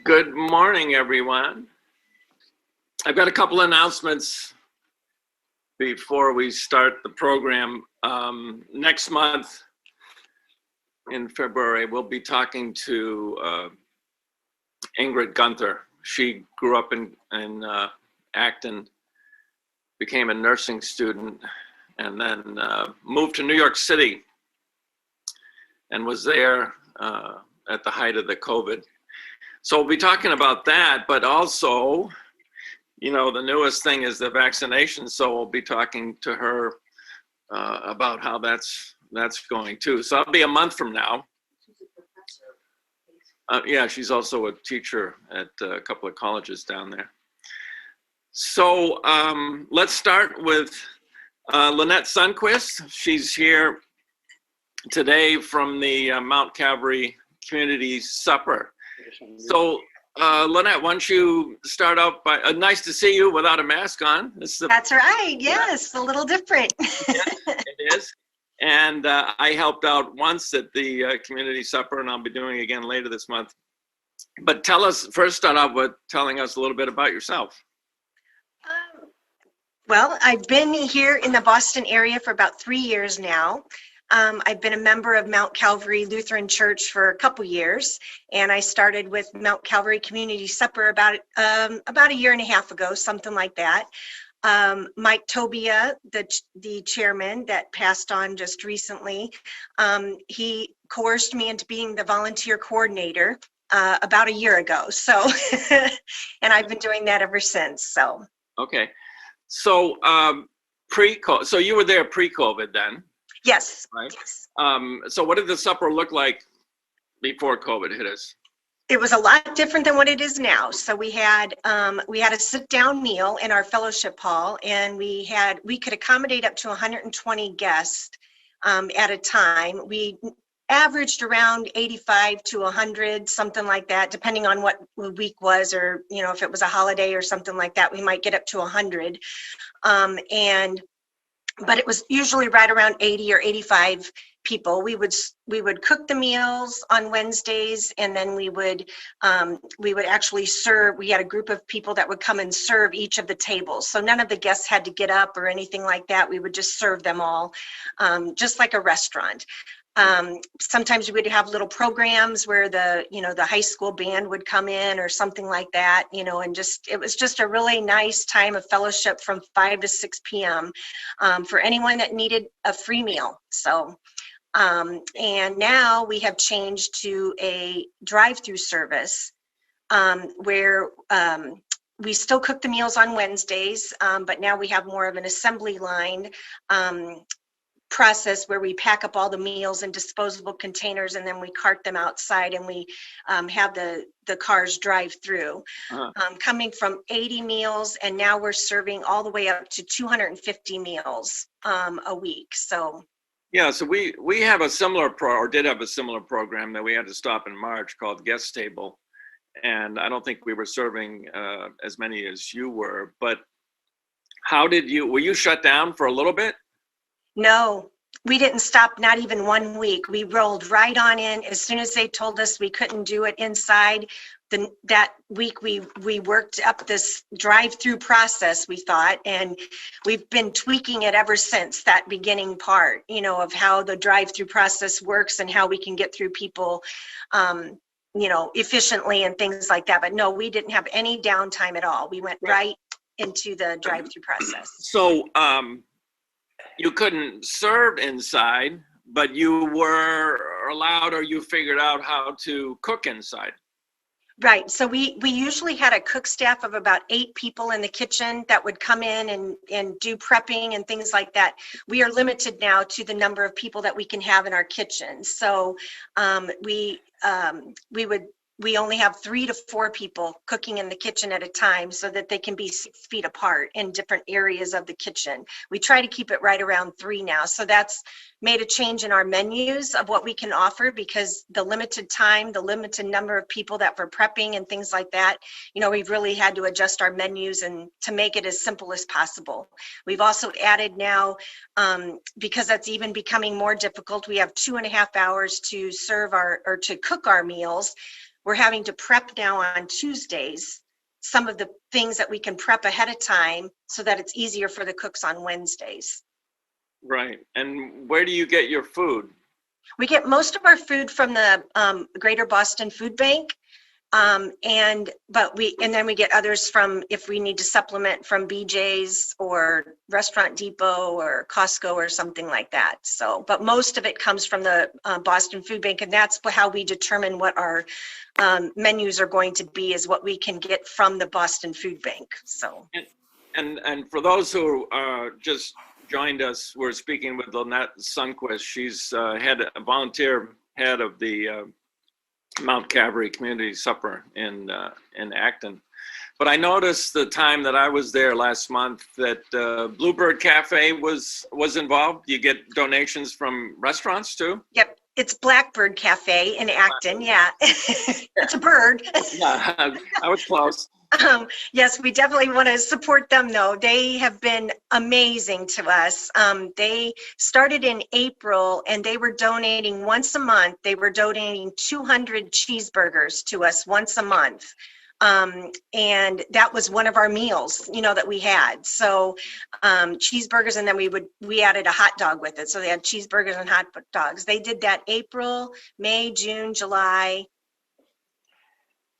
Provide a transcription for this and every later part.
Good morning, everyone. I've got a couple announcements before we start the program. Next month in February, we'll be talking to Ingrid Gunther. She grew up in Acton, became a nursing student, and then moved to New York City and was there at the height of the COVID. So we'll be talking about that, but also, you know, the newest thing is the vaccination. So we'll be talking to her about how that's going too. So that'll be a month from now. Yeah, she's also a teacher at a couple of colleges down there. So let's start with Lynette Sundquist. She's here today from the Mount Calvary Community Supper. So, Lynette, why don't you start out by, nice to see you without a mask on. That's right, yes, a little different. Yes, it is. And I helped out once at the community supper, and I'll be doing it again later this month. But start out with telling us a little bit about yourself. Well, I've been here in the Boston area for about 3 years now. I've been a member of Mount Calvary Lutheran Church for a couple years, and I started with Mount Calvary Community Supper about a year and a half ago, something like that. Mike Tobia, the chairman that passed on just recently, he coerced me into being the volunteer coordinator about a year ago. So, and I've been doing that ever since. So. Okay, so so you were there pre-COVID then? Yes. Right. Yes. So what did the supper look like before COVID hit us? It was a lot different than what it is now. So we had a sit-down meal in our fellowship hall, and we could accommodate up to 120 guests at a time. We averaged around 85 to 100, something like that, depending on what the week was, or if it was a holiday or something like that, we might get up to 100. But it was usually right around 80 or 85 people. We would cook the meals on Wednesdays, and then we would actually serve. We had a group of people that would come and serve each of the tables. So none of the guests had to get up or anything like that. We would just serve them all, just like a restaurant. Sometimes we would have little programs where the high school band would come in or something like that, and it was just a really nice time of fellowship from 5 to 6 p.m. For anyone that needed a free meal. So, and now we have changed to a drive-through service where we still cook the meals on Wednesdays, but now we have more of an assembly line process where we pack up all the meals in disposable containers, and then we cart them outside, and we have the cars drive through. Coming from 80 meals, and now we're serving all the way up to 250 meals a week. So yeah, so we have a similar did have a similar program that we had to stop in March called Guest Table, and I don't think we were serving as many as you were. But were you shut down for a little bit? No, we didn't stop, not even 1 week. We rolled right on in. As soon as they told us we couldn't do it inside, that week we worked up this drive-through process, we thought, and we've been tweaking it ever since that beginning part, of how the drive-through process works and how we can get through people, efficiently and things like that. But no, we didn't have any downtime at all. We went right into the drive-through process. So, you couldn't serve inside, but you were allowed, or you figured out how to cook inside. Right. So we usually had a cook staff of about 8 people in the kitchen that would come in and do prepping and things like that. We are limited now to the number of people that we can have in our kitchen. So we only have 3 to 4 people cooking in the kitchen at a time, so that they can be 6 feet apart in different areas of the kitchen. We try to keep it right around 3 now. So that's made a change in our menus of what we can offer, because the limited time, the limited number of people that we're prepping and things like that, we've really had to adjust our menus and to make it as simple as possible. We've also added now, because that's even becoming more difficult, we have 2.5 hours to serve to cook our meals. we're having to prep now on Tuesdays, some of the things that we can prep ahead of time so that it's easier for the cooks on Wednesdays. Right. And where do you get your food? We get most of our food from the Greater Boston Food Bank. And then we get others from, if we need to supplement, from BJ's or Restaurant Depot or Costco or something like that. So, but most of it comes from the Boston Food Bank, and that's how we determine what our menus are going to be, is what we can get from the Boston Food Bank. So, and for those who just joined us, we're speaking with Lynette Sundquist. She's a volunteer head of the Mount Calvery Community Supper in Acton. But I noticed the time that I was there last month that Bluebird Cafe was involved. You get donations from restaurants too? Yep, it's Blackbird Cafe in Acton. Yeah, it's a bird. Yeah, I was close. Yes, we definitely want to support them, though. They have been amazing to us. They started in April, and they were donating once a month. They were donating 200 cheeseburgers to us once a month. And that was one of our meals, that we had. So cheeseburgers, and then we added a hot dog with it. So they had cheeseburgers and hot dogs. They did that April, May, June, July,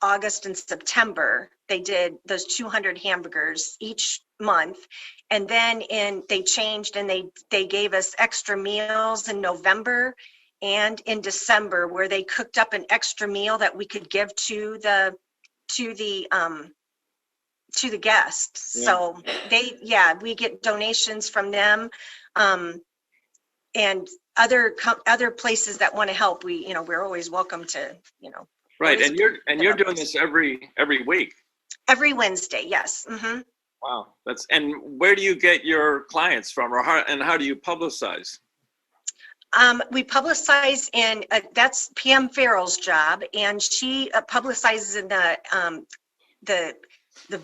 August, and September. They did those 200 hamburgers each month. And then they changed, and they gave us extra meals in November and in December, where they cooked up an extra meal that we could give to the guests. Yeah. So we get donations from them, and other places that want to help. We're always welcome to, Right, and you're doing this every week. Every Wednesday, yes. Mm-hmm. Wow, and where do you get your clients from, or how do you publicize? We publicize that's Pam Farrell's job, and she publicizes in the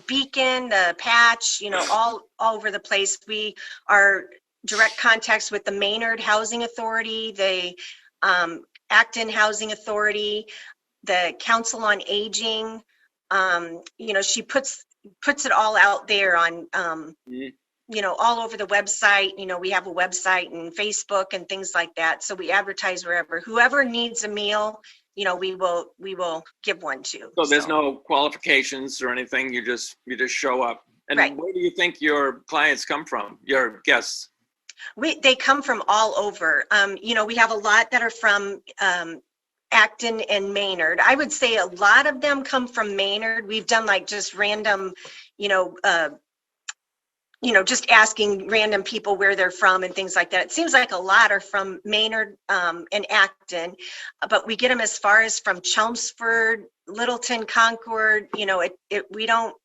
Beacon, the Patch, all over the place. We are direct contacts with the Maynard Housing Authority, the Acton Housing Authority, the Council on Aging. She puts it all out there on all over the website. We have a website and Facebook and things like that. So we advertise wherever. Whoever needs a meal, we will give one to. So there's no qualifications or anything. You just show up. And right. Where do you think your clients come from? Your guests? They come from all over. We have a lot that are from Acton and Maynard. I would say a lot of them come from Maynard. We've done just random, just asking random people where they're from and things like that. It seems like a lot are from Maynard and Acton, but we get them as far as from Chelmsford, Littleton, Concord. We don't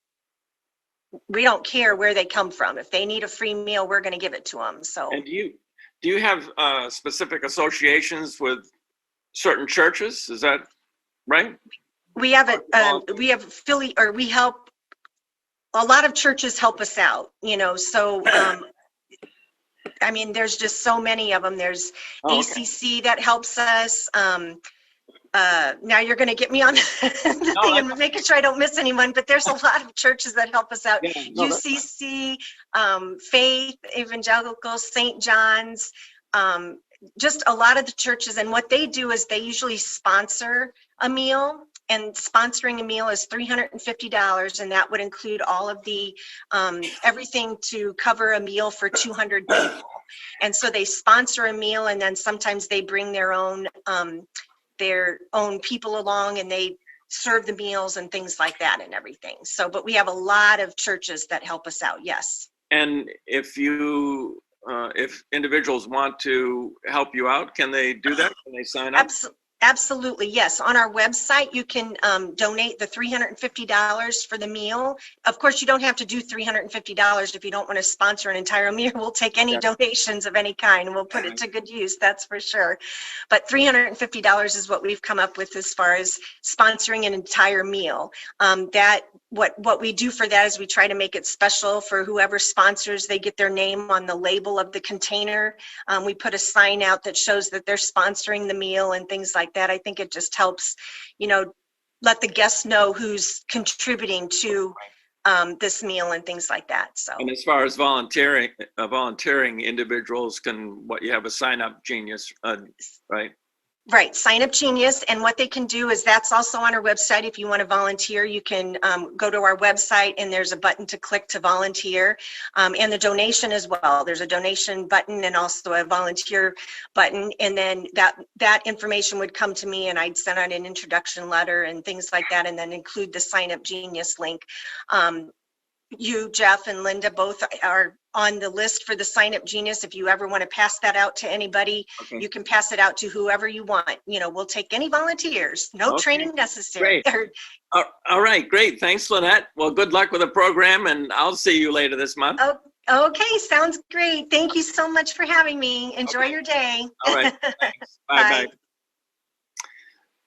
care where they come from. If they need a free meal, we're going to give it to them. So. And do you have specific associations with certain churches? Is that right? We have we help. A lot of churches help us out, so there's just so many of them. There's ACC that helps us. Now you're going to get me on the thing and making sure I don't miss anyone, but there's a lot of churches that help us out. UCC, Faith, Evangelical, St. John's, just a lot of the churches. And what they do is they usually sponsor a meal. And sponsoring a meal is $350, and that would include all of the everything to cover a meal for 200 people. And so they sponsor a meal, and then sometimes they bring their own people along, and they serve the meals and things like that and everything. So, but we have a lot of churches that help us out. Yes. And if individuals want to help you out, can they do that? Can they sign up? Absolutely, yes. On our website, you can donate the $350 for the meal. Of course, you don't have to do $350 if you don't want to sponsor an entire meal. We'll take any donations of any kind, and we'll put it to good use, that's for sure. But $350 is what we've come up with as far as sponsoring an entire meal. What we do for that is we try to make it special for whoever sponsors. They get their name on the label of the container. We put a sign out that shows that they're sponsoring the meal and things like that. I think it just helps, let the guests know who's contributing to this meal and things like that. So. And as far as volunteering individuals you have a sign up genius, right? Right, Sign Up Genius, and what they can do is that's also on our website. If you want to volunteer, you can go to our website and there's a button to click to volunteer, and the donation as well. There's a donation button and also a volunteer button, and then that information would come to me and I'd send out an introduction letter and things like that, and then include the Sign Up Genius link. You, Jeff, and Linda both are on the list for the Sign Up Genius. If you ever want to pass that out to anybody, okay, you can pass it out to whoever you want. You know, we'll take any volunteers. No training necessary. Great. All right, great. Thanks, Lynette. Well, good luck with the program, and I'll see you later this month. Oh, okay, sounds great. Thank you so much for having me. Enjoy your day. All right, thanks. Bye-bye.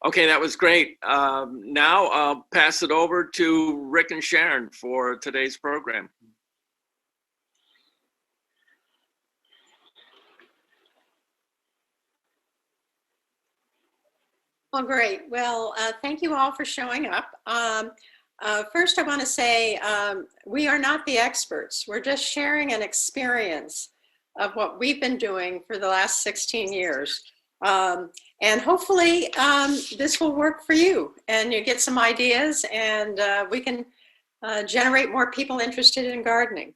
Okay, that was great. Now I'll pass it over to Rick and Sharon for today's program. Well, great. Well, thank you all for showing up. First, I want to say we are not the experts. We're just sharing an experience of what we've been doing for the last 16 years. And hopefully this will work for you and you get some ideas, and we can generate more people interested in gardening.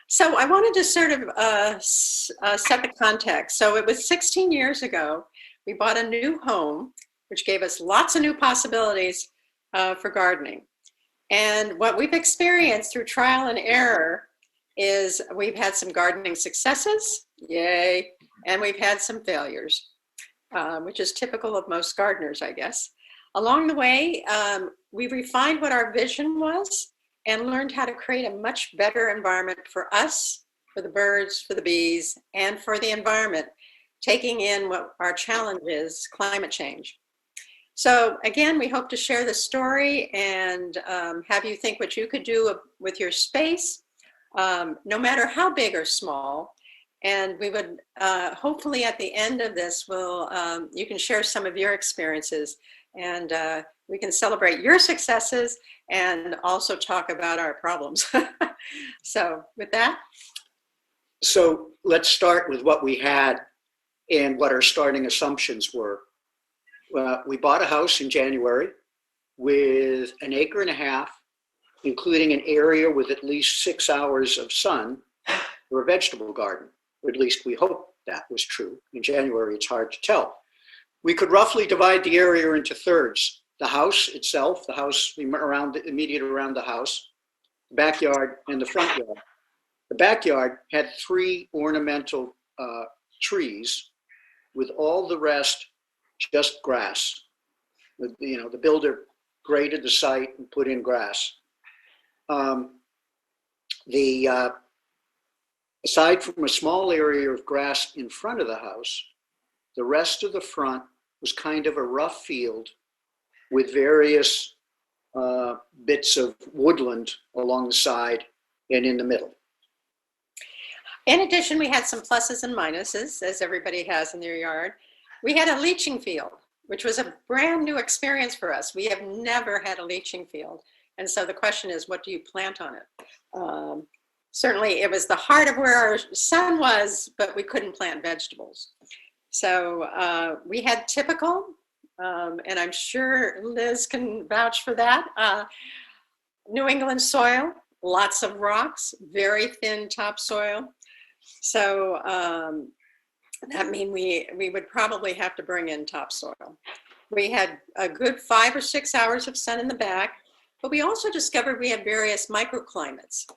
So I wanted to sort of set the context. So it was 16 years ago, we bought a new home, which gave us lots of new possibilities for gardening. And what we've experienced through trial and error is we've had some gardening successes, yay, and we've had some failures. Which is typical of most gardeners, I guess. Along the way, we refined what our vision was and learned how to create a much better environment for us, for the birds, for the bees, and for the environment, taking in what our challenge is, climate change. So again, we hope to share the story and have you think what you could do with your space, no matter how big or small. And we would hopefully at the end of this, you can share some of your experiences, and we can celebrate your successes and also talk about our problems. So with that. So let's start with what we had and what our starting assumptions were. We bought a house in January with 1.5 acres, including an area with at least 6 hours of sun for a vegetable garden. Or at least we hope that was true. In January, it's hard to tell. We could roughly divide the area into thirds. The house itself, the house immediate around the house, the backyard, and the front yard. The backyard had 3 ornamental trees, with all the rest just grass. The builder graded the site and put in grass. Aside from a small area of grass in front of the house, the rest of the front was kind of a rough field with various bits of woodland along the side and in the middle. In addition, we had some pluses and minuses, as everybody has in their yard. We had a leaching field, which was a brand new experience for us. We have never had a leaching field. And so the question is, what do you plant on it? Certainly, it was the heart of where our sun was, but we couldn't plant vegetables. So we had typical, and I'm sure Liz can vouch for that, New England soil, lots of rocks, very thin topsoil. So that means we would probably have to bring in topsoil. We had a good 5 or 6 hours of sun in the back, but we also discovered we had various microclimates.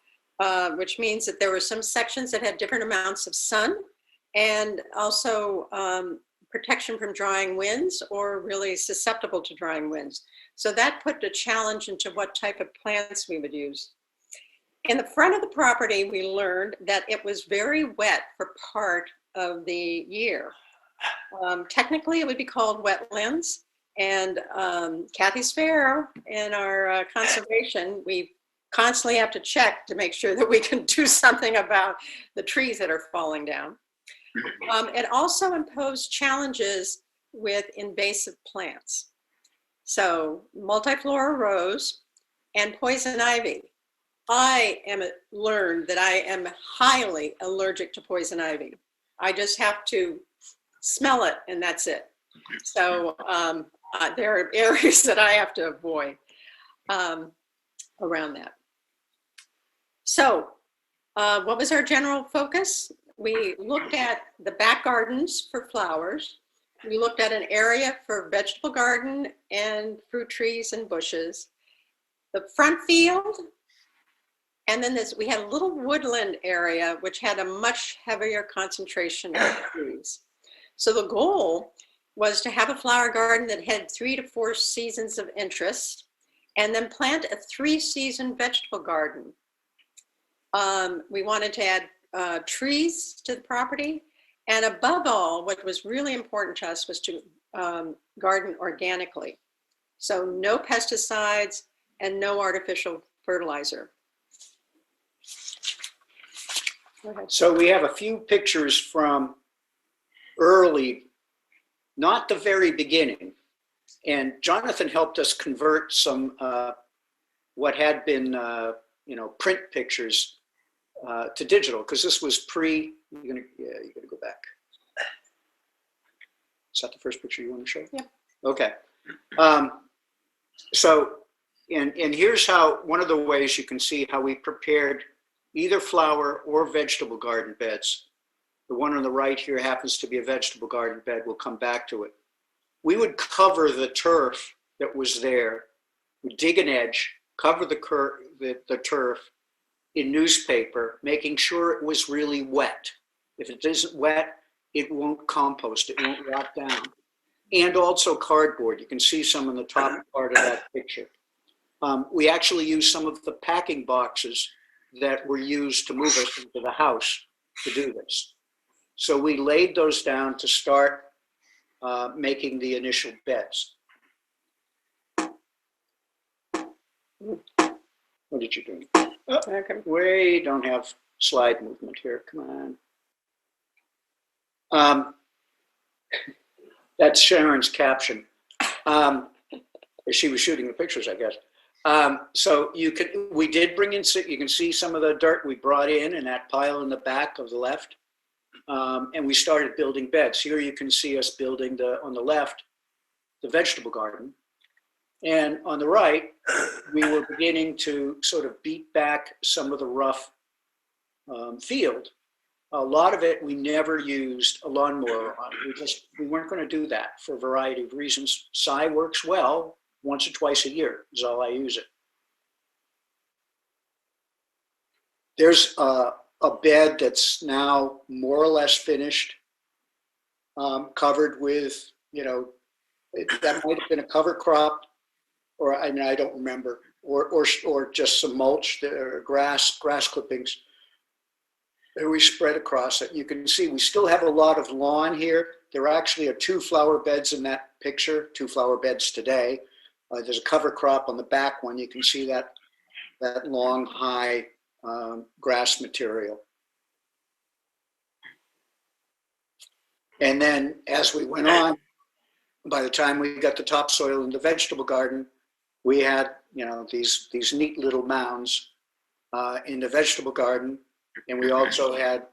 Which means that there were some sections that had different amounts of sun and also protection from drying winds or really susceptible to drying winds. So that put a challenge into what type of plants we would use. In the front of the property, we learned that it was very wet for part of the year. Technically, it would be called wetlands. And Kathy Sparrow in our conservation, we constantly have to check to make sure that we can do something about the trees that are falling down. It also imposed challenges with invasive plants. So multiflora rose and poison ivy. I am learned that I am highly allergic to poison ivy. I just have to smell it and that's it. So there are areas that I have to avoid around that. So what was our general focus? We looked at the back gardens for flowers. We looked at an area for vegetable garden and fruit trees and bushes. The front field, and then we had a little woodland area which had a much heavier concentration of trees. So the goal was to have a flower garden that had 3 to 4 seasons of interest, and then plant a 3-season vegetable garden. We wanted to add trees to the property, and above all, what was really important to us was to garden organically. So no pesticides and no artificial fertilizer. Go ahead. So we have a few pictures from early, not the very beginning. And Jonathan helped us convert some what had been print pictures to digital, because this was pre. You're gonna go back. Is that the first picture you want to show? Yeah. Okay. So, and here's how, one of the ways you can see how we prepared either flower or vegetable garden beds. The one on the right here happens to be a vegetable garden bed. We'll come back to it. We would cover the turf that was there. We'd dig an edge, cover the turf in newspaper, making sure it was really wet. If it isn't wet, it won't compost, it won't rot down. And also cardboard. You can see some in the top part of that picture. We actually used some of the packing boxes that were used to move us into the house to do this. So we laid those down to start making the initial beds. What did you do? Oh, Okay. we don't have slide movement here. Come on. That's Sharon's caption. She was shooting the pictures, I guess. So we did bring in, you can see some of the dirt we brought in that pile in the back of the left. And we started building beds. Here you can see us building on the left, the vegetable garden. And on the right, we were beginning to sort of beat back some of the rough field. A lot of it, we never used a lawnmower on. We weren't going to do that for a variety of reasons. Sci works well once or twice a year is all I use it. There's a bed that's now more or less finished, covered with, that might have been a cover crop, or I don't remember, or just some mulch, or grass clippings that we spread across it. You can see we still have a lot of lawn here. There actually are 2 flower beds in that picture, 2 flower beds today. There's a cover crop on the back one. You can see that long, high grass material. And then as we went on, by the time we got the topsoil in the vegetable garden, we had, these neat little mounds in the vegetable garden. And we also had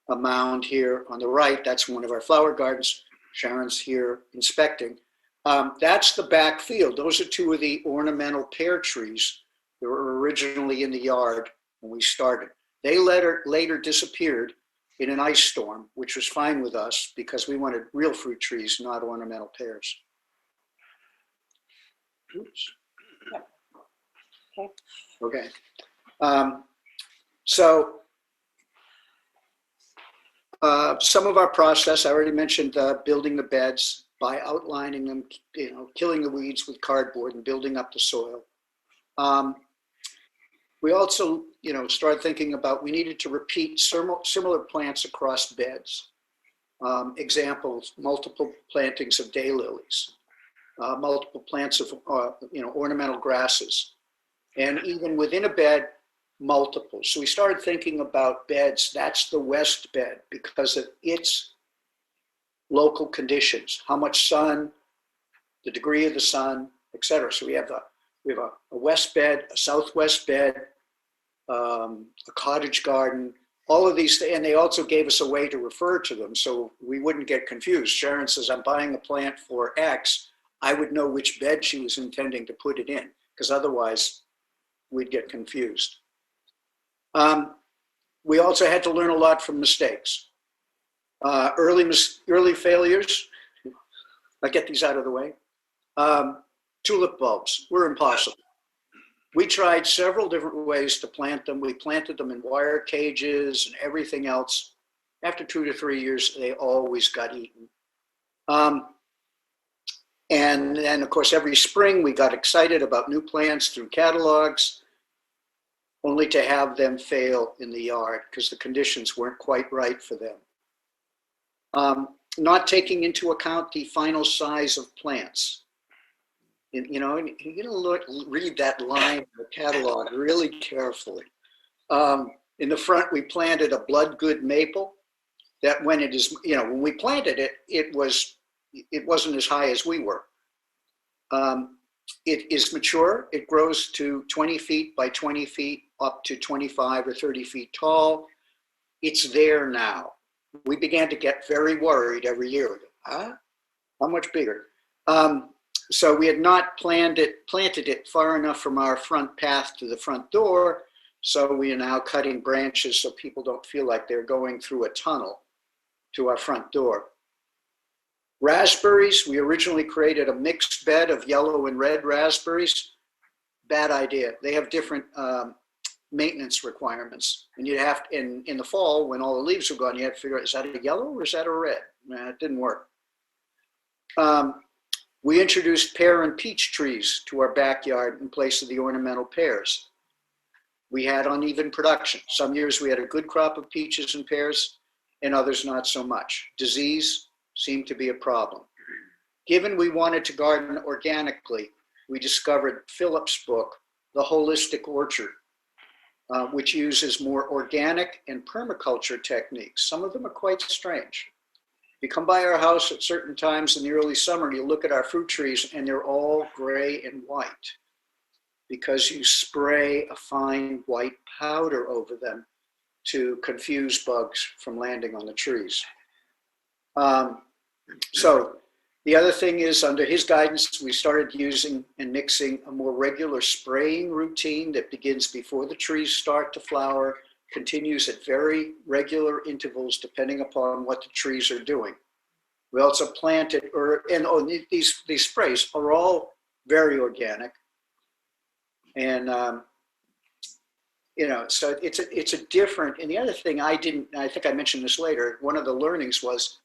a mound here on the right. That's one of our flower gardens. Sharon's here inspecting. That's the back field. Those are 2 of the ornamental pear trees that were originally in the yard when we started. They later disappeared in an ice storm, which was fine with us because we wanted real fruit trees, not ornamental pears. Oops. Okay. So some of our process, I already mentioned building the beds by outlining them, killing the weeds with cardboard and building up the soil. We also, started thinking about we needed to repeat similar plants across beds. Examples, multiple plantings of daylilies, multiple plants of, ornamental grasses, and even within a bed, multiple. So we started thinking about beds. That's the west bed because of its local conditions, how much sun, the degree of the sun, etc. So we have a west bed, a southwest bed, a cottage garden, all of these, and they also gave us a way to refer to them so we wouldn't get confused. Sharon says, I'm buying a plant for X. I would know which bed she was intending to put it in, because otherwise we'd get confused. We also had to learn a lot from mistakes. Early failures, I get these out of the way. Tulip bulbs were impossible. We tried several different ways to plant them. We planted them in wire cages and everything else. After 2 to 3 years, they always got eaten. And then, of course, every spring we got excited about new plants through catalogs, only to have them fail in the yard because the conditions weren't quite right for them. Not taking into account the final size of plants. You know, you're gonna read that line in the catalog really carefully. In the front, we planted a blood good maple that when it is, you know, when we planted it, it wasn't as high as we were. It is mature. It grows to 20 feet by 20 feet, up to 25 or 30 feet tall. It's there now. We began to get very worried every year. Huh? How much bigger? So we had not planted it far enough from our front path to the front door. So we are now cutting branches so people don't feel like they're going through a tunnel to our front door. Raspberries, we originally created a mixed bed of yellow and red raspberries. Bad idea. They have different maintenance requirements. And you'd have to, in the fall, when all the leaves are gone, you have to figure out, is that a yellow or is that a red? Nah, it didn't work. We introduced pear and peach trees to our backyard in place of the ornamental pears. We had uneven production. Some years we had a good crop of peaches and pears, and others not so much. Disease seemed to be a problem. Given we wanted to garden organically, we discovered Philip's book, The Holistic Orchard, which uses more organic and permaculture techniques. Some of them are quite strange. You come by our house at certain times in the early summer, you look at our fruit trees and they're all gray and white because you spray a fine white powder over them to confuse bugs from landing on the trees. So the other thing is, under his guidance, we started using and mixing a more regular spraying routine that begins before the trees start to flower, continues at very regular intervals depending upon what the trees are doing. We also planted, these sprays are all very organic. And, you know, so it's a different, and the other thing I think I mentioned this later, one of the learnings was,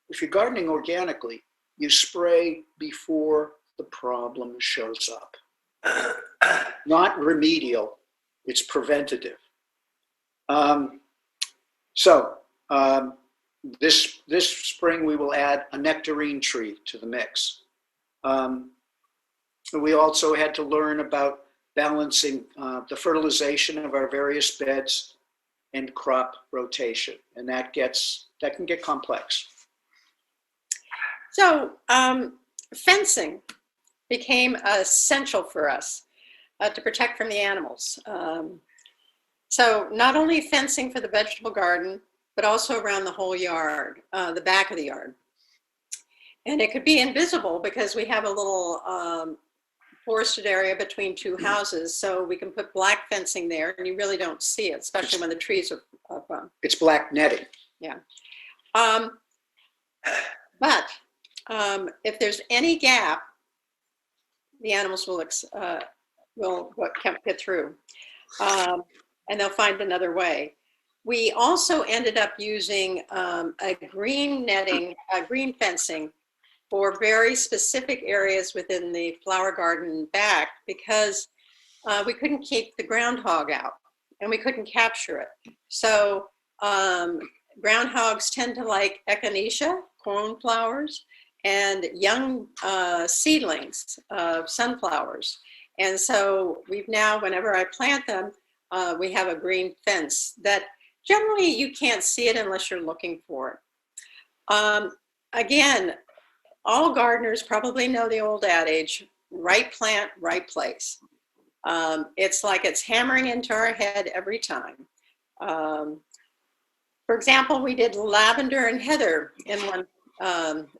if you're gardening organically, you spray before the problem shows up. Not remedial, it's preventative. This spring we will add a nectarine tree to the mix. We also had to learn about balancing the fertilization of our various beds and crop rotation, and that can get complex. So fencing became essential for us to protect from the animals. So not only fencing for the vegetable garden, but also around the whole yard, the back of the yard. And it could be invisible because we have a little forested area between two houses, so we can put black fencing there and you really don't see it, especially when the trees are up. It's black netting. Yeah. But if there's any gap, the animals will get through, and they'll find another way. We also ended up using a green fencing for very specific areas within the flower garden back because we couldn't keep the groundhog out and we couldn't capture it. So groundhogs tend to like echinacea, cornflowers, and young seedlings of sunflowers. And so we've now, whenever I plant them, we have a green fence that generally you can't see it unless you're looking for it. Again, all gardeners probably know the old adage, right plant, right place. It's like it's hammering into our head every time. For example, we did lavender and heather in one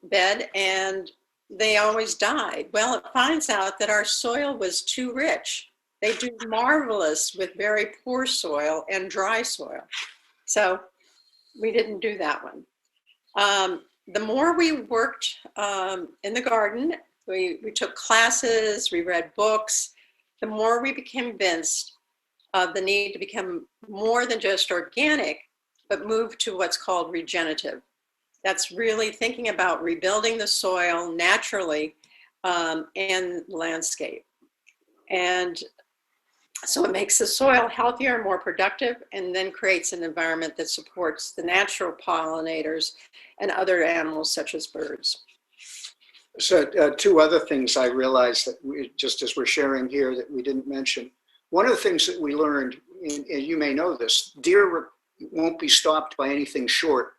bed, and they always died. Well, it finds out that our soil was too rich. They do marvelous with very poor soil and dry soil. So we didn't do that one. The more we worked in the garden, we took classes, we read books, the more we became convinced of the need to become more than just organic, but move to what's called regenerative. That's really thinking about rebuilding the soil naturally and landscape. And so it makes the soil healthier and more productive, and then creates an environment that supports the natural pollinators and other animals such as birds. So two other things I realized that just as we're sharing here that we didn't mention. One of the things that we learned, and you may know this, deer won't be stopped by anything short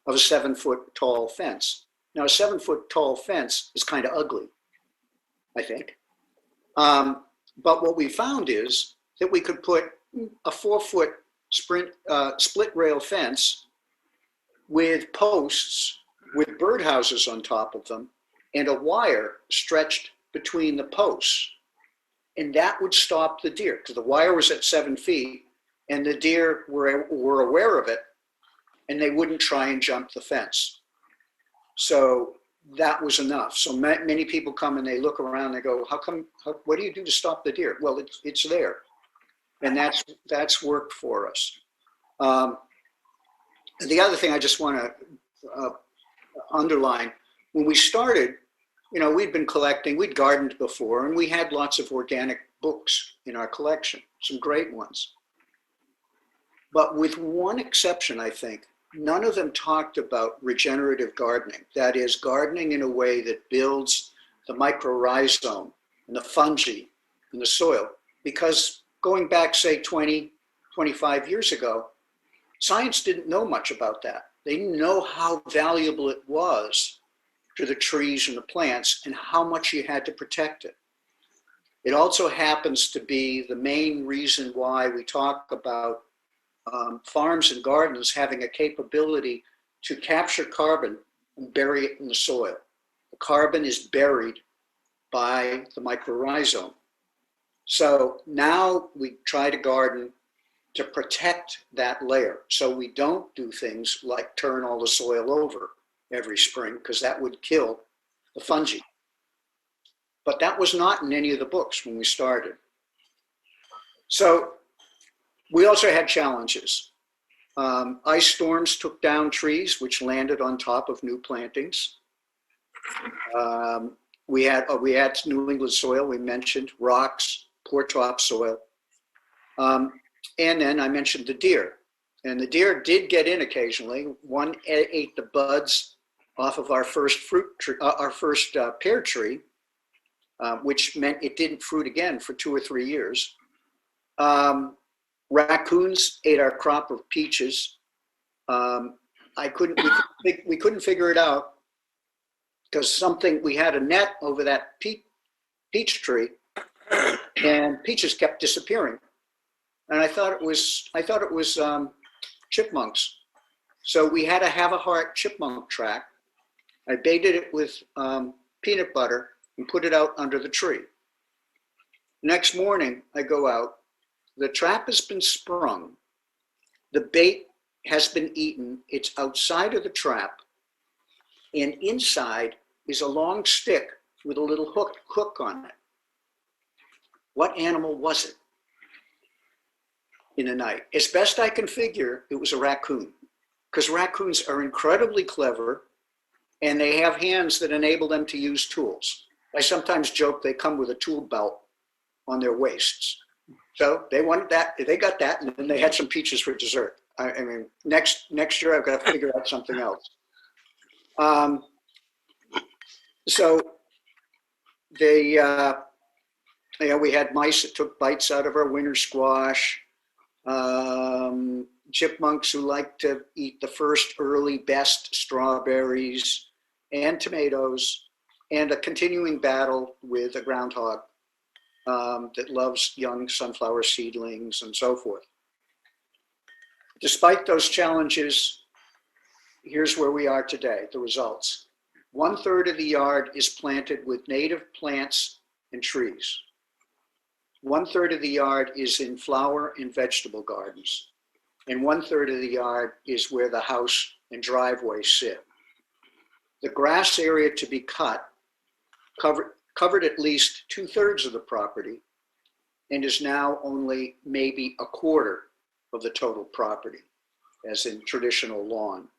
of a 7-foot tall fence. Now, a 7-foot tall fence is kind of ugly, I think. But what we found is that we could put a 4-foot split rail fence with posts with birdhouses on top of them and a wire stretched between the posts. And that would stop the deer, because the wire was at 7 feet and the deer were aware of it, and they wouldn't try and jump the fence. So that was enough. So many people come and they look around, they go, what do you do to stop the deer? Well, it's there. And that's worked for us. The other thing I just want to underline, when we started, we'd been collecting, we'd gardened before, and we had lots of organic books in our collection, some great ones. But with one exception, I think, none of them talked about regenerative gardening. That is, gardening in a way that builds the mycorrhizome and the fungi in the soil. Because going back, say, 20, 25 years ago, science didn't know much about that. They didn't know how valuable it was to the trees and the plants and how much you had to protect it. It also happens to be the main reason why we talk about farms and gardens having a capability to capture carbon and bury it in the soil. The carbon is buried by the mycorrhizome. So now we try to garden to protect that layer. So we don't do things like turn all the soil over every spring, because that would kill the fungi. But that was not in any of the books when we started. So we also had challenges. Ice storms took down trees, which landed on top of new plantings. We had New England soil, we mentioned, rocks, poor topsoil. And then I mentioned the deer. And the deer did get in occasionally. One ate the buds off of our first fruit tree, our first pear tree, which meant it didn't fruit again for 2 or 3 years. Raccoons ate our crop of peaches. We couldn't figure it out, because we had a net over that peach tree, and peaches kept disappearing. And I thought it was chipmunks. So we had to have a heart chipmunk track. I baited it with peanut butter and put it out under the tree. Next morning, I go out. The trap has been sprung. The bait has been eaten. It's outside of the trap. And inside is a long stick with a little hook on it. What animal was it? In the night. As best I can figure, it was a raccoon, because raccoons are incredibly clever and they have hands that enable them to use tools. I sometimes joke they come with a tool belt on their waists. So they wanted that, they got that, and then they had some peaches for dessert. I mean, next year I've got to figure out something else. So we had mice that took bites out of our winter squash. Chipmunks who like to eat the first early best strawberries and tomatoes. and a continuing battle with a groundhog that loves young sunflower seedlings and so forth. Despite those challenges, here's where we are today, the results. 1/3 of the yard is planted with native plants and trees. 1/3 of the yard is in flower and vegetable gardens. And 1/3 of the yard is where the house and driveway sit. The grass area to be cut covered at least 2/3 of the property and is now only maybe 1/4 of the total property, as in traditional lawn.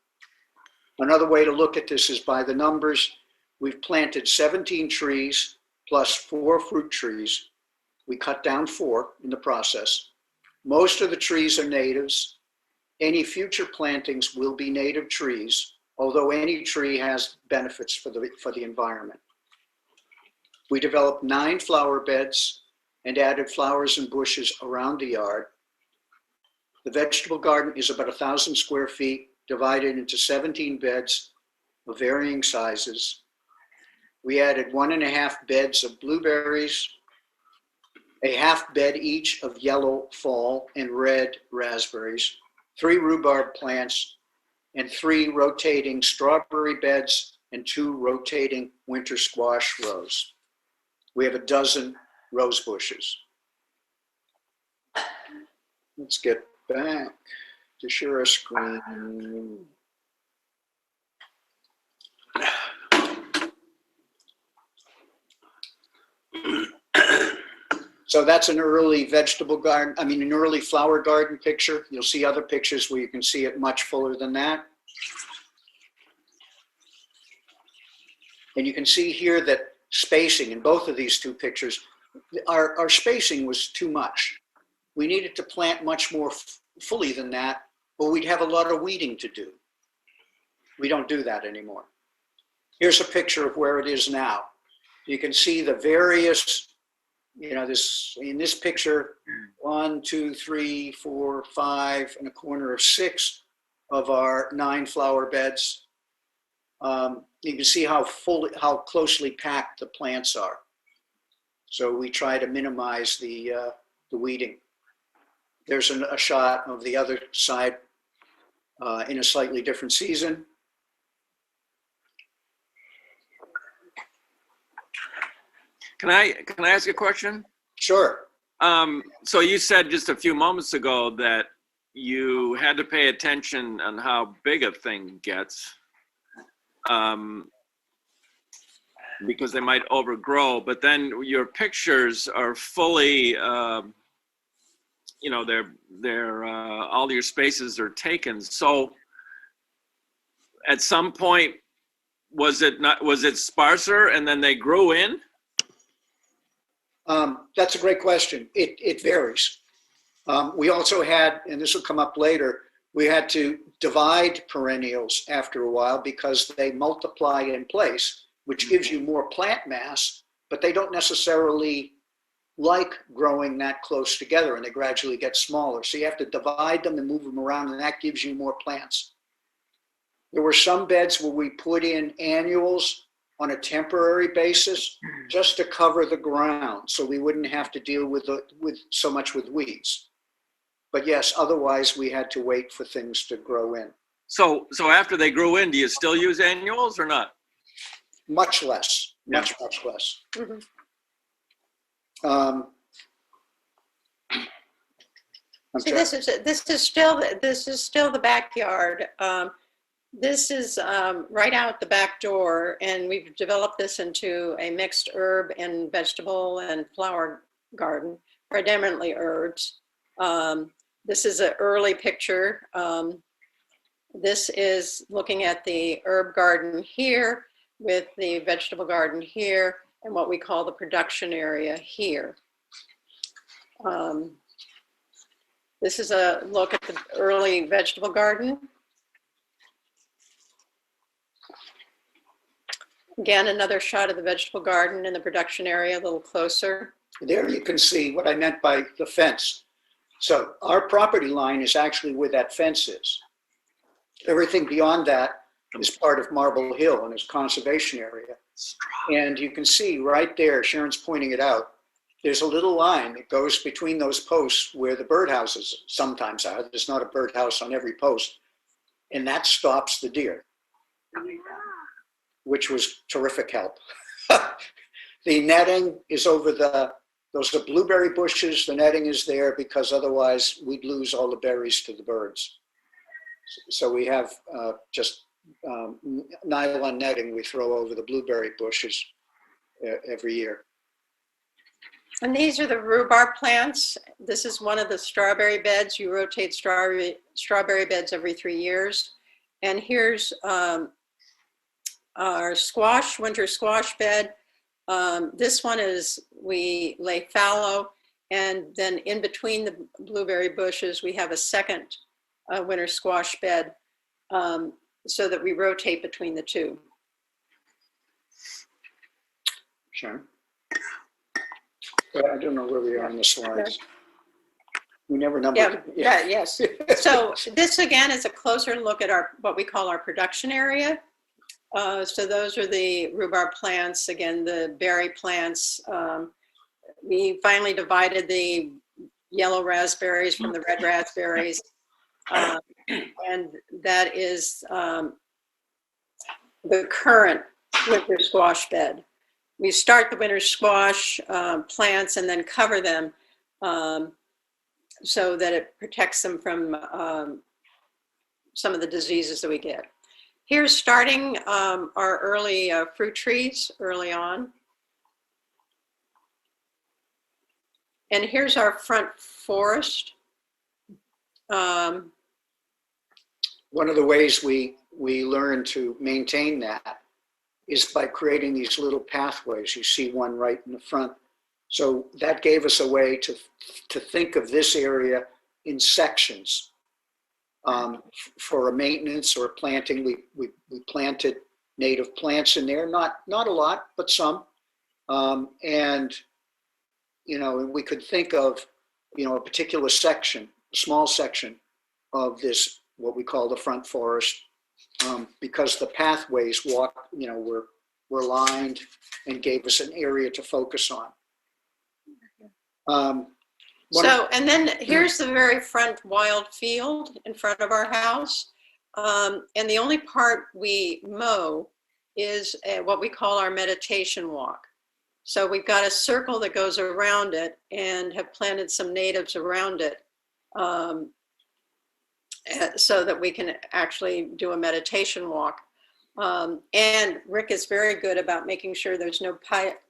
Another way to look at this is by the numbers. We've planted 17 trees plus 4 fruit trees. We cut down 4 in the process. Most of the trees are natives. Any future plantings will be native trees, although any tree has benefits for the environment. We developed 9 flower beds and added flowers and bushes around the yard. The vegetable garden is about 1,000 square feet, divided into 17 beds of varying sizes. We added 1.5 beds of blueberries, a half bed each of yellow fall and red raspberries, 3 rhubarb plants, and 3 rotating strawberry beds and 2 rotating winter squash rows. We have 12 rose bushes. Let's get back to share a screen. So that's an early vegetable garden, an early flower garden picture. You'll see other pictures where you can see it much fuller than that. And you can see here that spacing in both of these 2 pictures, our spacing was too much. We needed to plant much more fully than that, or we'd have a lot of weeding to do. We don't do that anymore. Here's a picture of where it is now. You can see the various, in this picture, 1, 2, 3, 4, 5, and a corner of 6 of our 9 flower beds. You can see how closely packed the plants are. So we try to minimize the weeding. There's a shot of the other side in a slightly different season. Can I ask a question? Sure. So you said just a few moments ago that you had to pay attention on how big a thing gets, because they might overgrow. But then your pictures are fully, they're all your spaces are taken. So at some point, was it sparser and then they grew in? That's a great question. It varies. We also had, and this will come up later, we had to divide perennials after a while because they multiply in place, which gives you more plant mass, but they don't necessarily like growing that close together, and they gradually get smaller. So you have to divide them and move them around, and that gives you more plants. There were some beds where we put in annuals on a temporary basis just to cover the ground, so we wouldn't have to deal with so much with weeds. But yes, otherwise we had to wait for things to grow in. So after they grew in, do you still use annuals or not? Much less, much less. Mhm. See, this is still the backyard. This is right out the back door, and we've developed this into a mixed herb and vegetable and flower garden, predominantly herbs. This is an early picture. This is looking at the herb garden here with the vegetable garden here and what we call the production area here. This is a look at the early vegetable garden. Again, another shot of the vegetable garden in the production area, a little closer. There you can see what I meant by the fence. So our property line is actually where that fence is. Everything beyond that is part of Marble Hill and its conservation area. And you can see right there, Sharon's pointing it out, there's a little line that goes between those posts where the birdhouses sometimes are. There's not a birdhouse on every post. And that stops the deer, which was terrific help. The netting is over those are blueberry bushes. The netting is there because otherwise we'd lose all the berries to the birds. So we have just nylon netting we throw over the blueberry bushes every year. And these are the rhubarb plants. This is one of the strawberry beds. You rotate strawberry beds every 3 years. And here's our squash, winter squash bed. This one is, we lay fallow, and then in between the blueberry bushes, we have a second winter squash bed so that we rotate between the two. Sharon? I don't know where we are on the slides. We never numbered. Yeah, yes. So this again is a closer look at what we call our production area. So those are the rhubarb plants, again, the berry plants. We finally divided the yellow raspberries from the red raspberries. And that is the current winter squash bed. We start the winter squash plants and then cover them so that it protects them from some of the diseases that we get. Here's starting our early fruit trees early on. And here's our front forest. One of the ways we learn to maintain that is by creating these little pathways. You see one right in the front. So that gave us a way to think of this area in sections. For a maintenance or a planting, we planted native plants in there, not a lot, but some. And, we could think of, a particular section, a small section of this, what we call the front forest, because the pathways were lined and gave us an area to focus on. And then here's the very front wild field in front of our house. And the only part we mow is what we call our meditation walk. So we've got a circle that goes around it and have planted some natives around it so that we can actually do a meditation walk. And Rick is very good about making sure there's no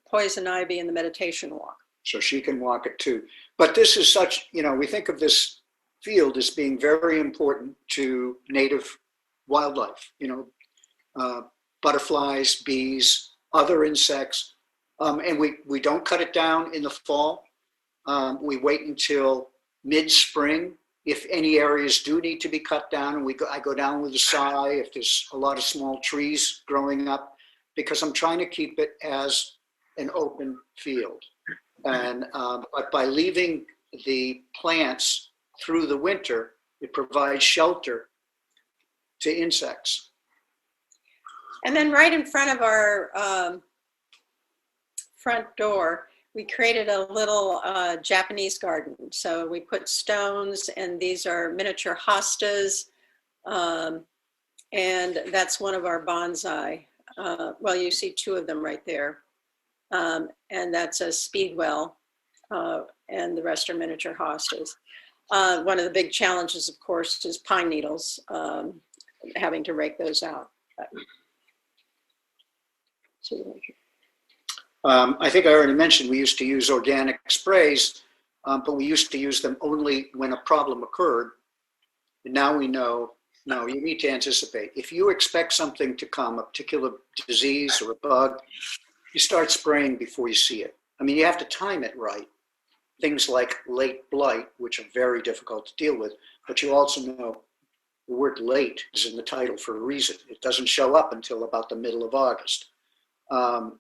poison ivy in the meditation walk. So she can walk it too. But this is such, we think of this field as being very important to native wildlife, butterflies, bees, other insects. And we don't cut it down in the fall. We wait until mid-spring. If any areas do need to be cut down, and I go down with a scythe if there's a lot of small trees growing up, because I'm trying to keep it as an open field. And but by leaving the plants through the winter, it provides shelter to insects. And then right in front of our front door, we created a little Japanese garden. So we put stones, and these are miniature hostas. And that's one of our bonsai. Well, you see two of them right there. And that's a speedwell, and the rest are miniature hostas. One of the big challenges, of course, is pine needles, having to rake those out. I think I already mentioned we used to use organic sprays, but we used to use them only when a problem occurred. And now we know, no, you need to anticipate. If you expect something to come, a particular disease or a bug, you start spraying before you see it. I mean, you have to time it right. Things like late blight, which are very difficult to deal with, but you also know the word late is in the title for a reason. It doesn't show up until about the middle of August.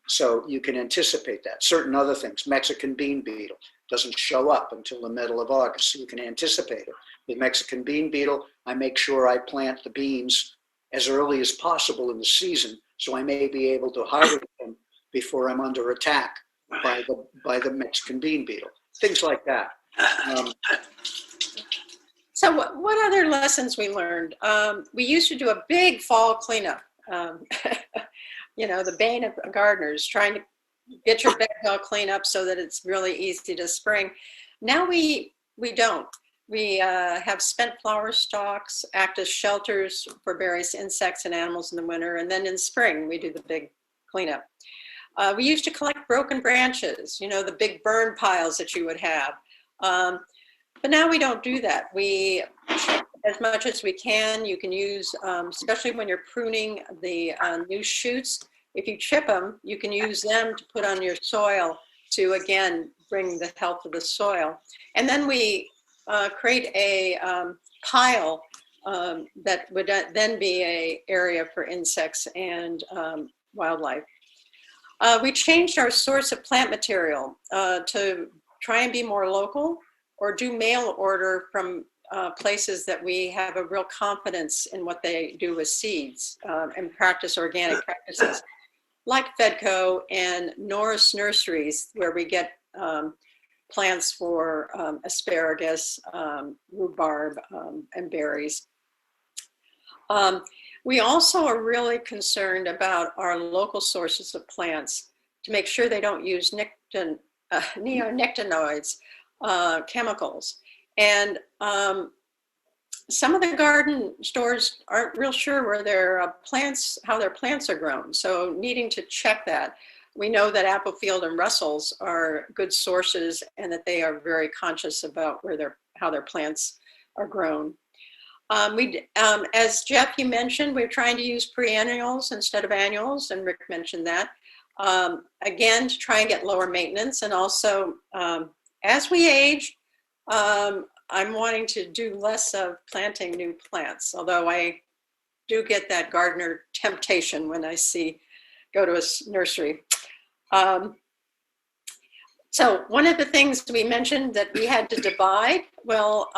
So you can anticipate that. Certain other things, Mexican bean beetle, doesn't show up until the middle of August, so you can anticipate it. With Mexican bean beetle, I make sure I plant the beans as early as possible in the season, so I may be able to harvest them before I'm under attack by the Mexican bean beetle. Things like that. So what other lessons we learned? We used to do a big fall cleanup. You know, the bane of gardeners, trying to get your beds all cleaned up so that it's really easy to spring. Now we don't. We have spent flower stalks, act as shelters for various insects and animals in the winter, and then in spring we do the big cleanup. We used to collect broken branches, you know, the big burn piles that you would have. But now we don't do that. We, as much as we can, you can use, especially when you're pruning the new shoots, if you chip them, you can use them to put on your soil to, again, bring the health of the soil. And then we create a pile that would then be an area for insects and wildlife. We changed our source of plant material to try and be more local, or do mail order from places that we have a real confidence in what they do with seeds and practice organic practices, like Fedco and Norris Nurseries, where we get plants for asparagus, rhubarb, and berries. We also are really concerned about our local sources of plants to make sure they don't use neonicotinoids, chemicals. And some of the garden stores aren't real sure where their plants, how their plants are grown. So needing to check that. We know that Applefield and Russell's are good sources and that they are very conscious about where how their plants are grown. As Jeff, you mentioned, we're trying to use perennials instead of annuals, and Rick mentioned that. Again, to try and get lower maintenance, and also as we age, I'm wanting to do less of planting new plants, although I do get that gardener temptation when I go to a nursery. So one of the things we mentioned that we had to divide, well,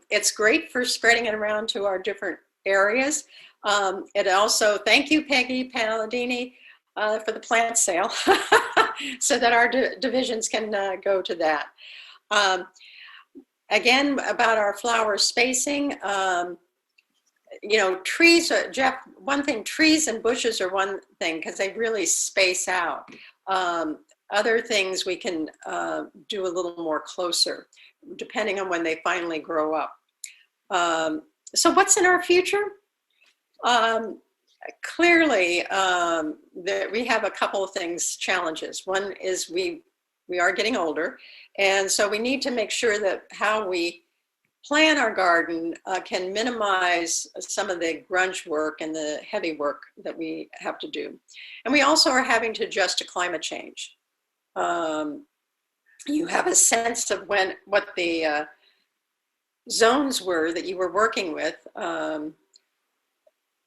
it's great for spreading it around to our different areas. It also, thank you, Peggy Palladini, for the plant sale, so that our divisions can go to that. Again, about our flower spacing, you know, trees, Jeff, one thing, trees and bushes are one thing because they really space out. Other things we can do a little more closer, depending on when they finally grow up. So what's in our future? Clearly, we have a couple of things, challenges. One is we are getting older, and so we need to make sure that how we plan our garden can minimize some of the grunge work and the heavy work that we have to do. And we also are having to adjust to climate change. You have a sense of what the zones were that you were working with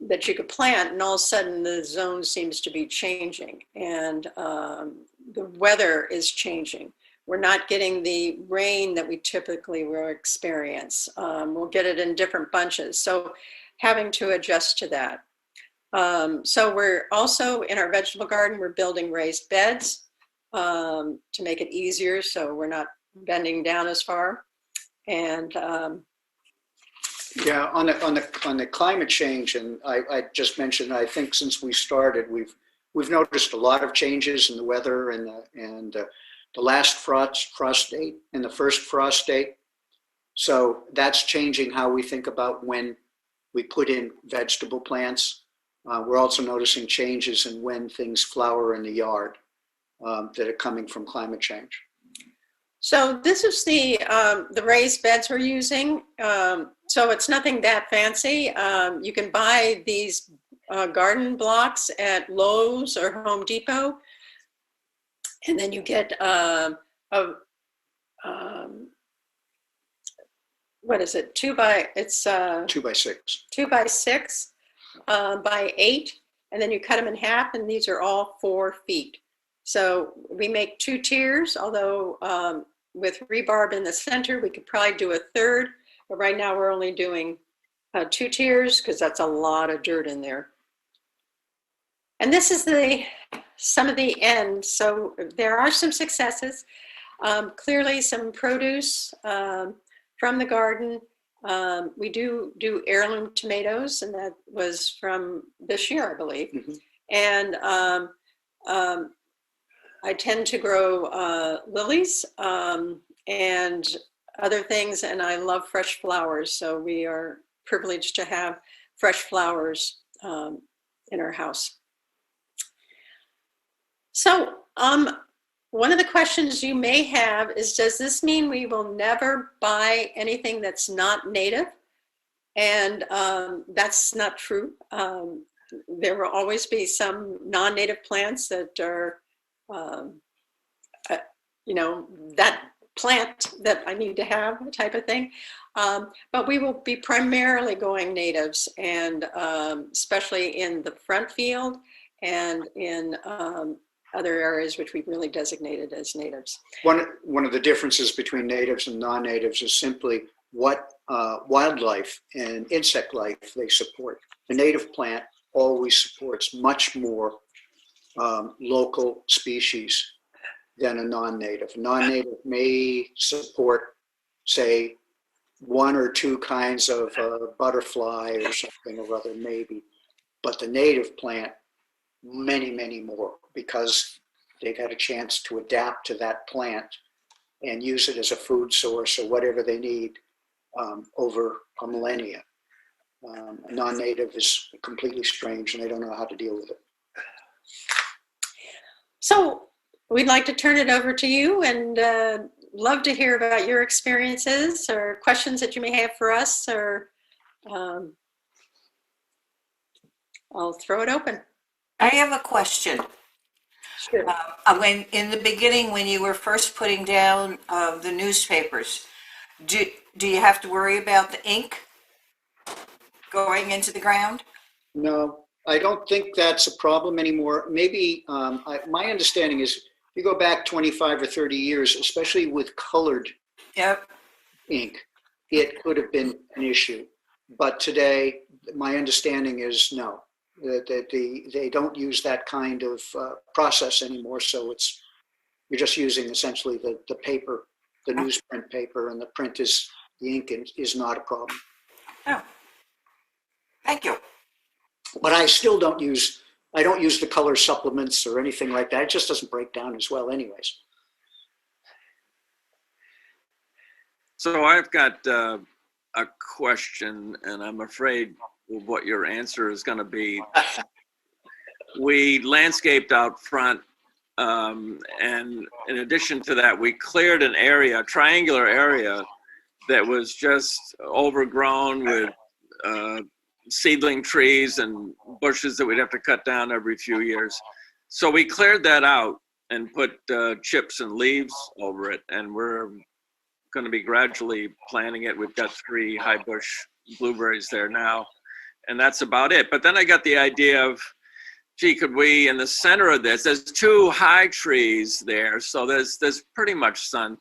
that you could plant, and all of a sudden the zone seems to be changing, and the weather is changing. We're not getting the rain that we typically will experience. We'll get it in different bunches, so having to adjust to that. So we're also, in our vegetable garden, we're building raised beds to make it easier, so we're not bending down as far. And yeah, on the climate change, and I just mentioned, I think since we started, we've noticed a lot of changes in the weather and the last frost date and the first frost date. So that's changing how we think about when we put in vegetable plants. We're also noticing changes in when things flower in the yard that are coming from climate change. so this is the raised beds we're using. So it's nothing that fancy. You can buy these garden blocks at Lowe's or Home Depot. And then you get what is it? 2 by 6. 2 by 6 by 8, and then you cut them in half, and these are all 4 feet. So we make 2 tiers, although with rhubarb in the center, we could probably do a third, but right now we're only doing 2 tiers because that's a lot of dirt in there. And this is some of the end. So there are some successes. Clearly some produce from the garden. We do heirloom tomatoes, and that was from this year, I believe. Mhm. And I tend to grow lilies and other things, and I love fresh flowers. So we are privileged to have fresh flowers in our house. So one of the questions you may have is, does this mean we will never buy anything that's not native? And that's not true. There will always be some non-native plants that are, that plant that I need to have type of thing. But we will be primarily going natives, and especially in the front field and in other areas which we've really designated as natives. One of the differences between natives and non-natives is simply what wildlife and insect life they support. The native plant always supports much more local species than a non-native. A non-native may support, say, one or two kinds of butterfly or something or other, maybe. But the native plant, many, many more, because they've had a chance to adapt to that plant and use it as a food source or whatever they need over a millennia. A non-native is completely strange, and they don't know how to deal with it. So we'd like to turn it over to you, and love to hear about your experiences or questions that you may have for us, or I'll throw it open. I have a question. Sure. When in the beginning, when you were first putting down the newspapers, do you have to worry about the ink going into the ground? No, I don't think that's a problem anymore. Maybe my understanding is, if you go back 25 or 30 years, especially with colored Yep. ink, it could have been an issue. But today, my understanding is no, that they don't use that kind of process anymore. So you're just using essentially the paper, the newsprint paper, and the print is, the ink is not a problem. Oh, thank you. But I still don't use the color supplements or anything like that. It just doesn't break down as well anyways. So I've got a question, and I'm afraid what your answer is going to be. We landscaped out front, and in addition to that, we cleared an area, a triangular area, that was just overgrown with seedling trees and bushes that we'd have to cut down every few years. So we cleared that out and put chips and leaves over it, and we're going to be gradually planting it. We've got 3 high bush blueberries there now, and that's about it. But then I got the idea of, gee, could we, in the center of this, there's 2 high trees there, so there's pretty much sun,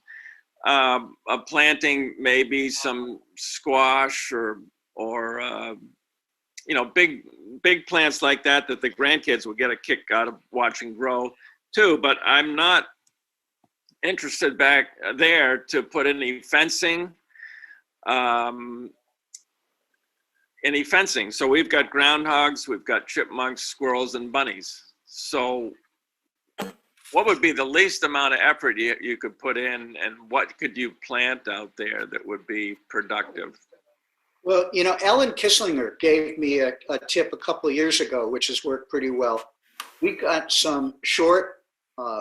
planting maybe some squash or big plants like that the grandkids will get a kick out of watching grow too. But I'm not interested back there to put any fencing. So we've got groundhogs, we've got chipmunks, squirrels, and bunnies. So what would be the least amount of effort you could put in, and what could you plant out there that would be productive? Well, Ellen Kisslinger gave me a tip a couple of years ago, which has worked pretty well. We got some short